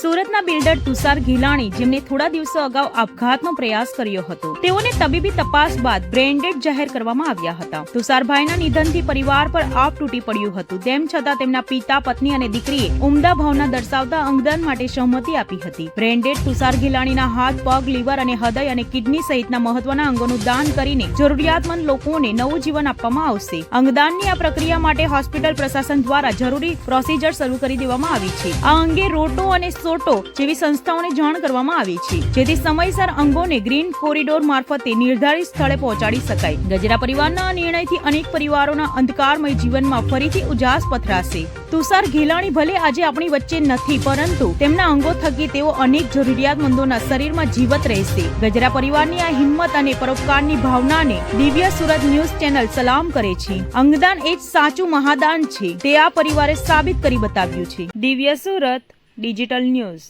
સુરતના બિલ્ડર તુષાર ઘીલાણી, જેમને થોડા દિવસો અગાઉ આપઘાતનો પ્રયાસ કર્યો હતો, તેઓને તબીબી તપાસ બાદ બ્રેઇન ડેડ જાહેર કરવામાં આવ્યા હતા. તુષારભાઈના નિધનથી પરિવાર પર આપ તૂટી પડ્યું હતું. તેમ છતાં તેમના પિતા, પત્ની અને દીકરીએ ઉમદા ભાવના દર્શાવતા અંગદાન માટે સહમતિ આપી હતી. બ્રેઇન ડેડ તુષાર ઘીલાણીના હાથ, પગ, લીવર અને હૃદય અને કિડની સહિતના મહત્વના અંગોનું દાન કરીને જરૂરિયાતમંદ લોકોને નવું જીવન આપવામાં આવશે. અંગદાનની આ પ્રક્રિયા માટે હોસ્પિટલ પ્રશાસન દ્વારા જરૂરી પ્રોસિજર શરૂ કરી દેવામાં આવી છે. આ અંગે રોટો અને સોટો જેવી સંસ્થાઓને જાણ કરવામાં આવી છે, જેથી સમયસર અંગોને ગ્રીન કોરિડોર મારફતે નિર્ધારિત સ્થળે પહોંચાડી શકાય. ગજેરા પરિવારના આ નિર્ણયથી અનેક પરિવારોના અંધકારમય જીવનમાં ફરીથી ઉજાસ પથરાશે. તુષાર ઘીલાણી ભલે આજે આપણી વચ્ચે નથી, પરંતુ તેમના અંગો થકી તેઓ અનેક જરૂરિયાતમંદોના શરીરમાં જીવત રહેશે. ગજેરા પરિવારની આ હિંમત અને પરોપકારની ભાવનાને દિવ્ય સુરત ન્યૂઝ ચેનલ સલામ કરે છે. અંગદાન એ જ સાચું મહાદાન છે, તે આ પરિવારે સાબિત કરી બતાવ્યું છે. દિવ્ય સુરત ડિજિટલ ન્યૂઝ.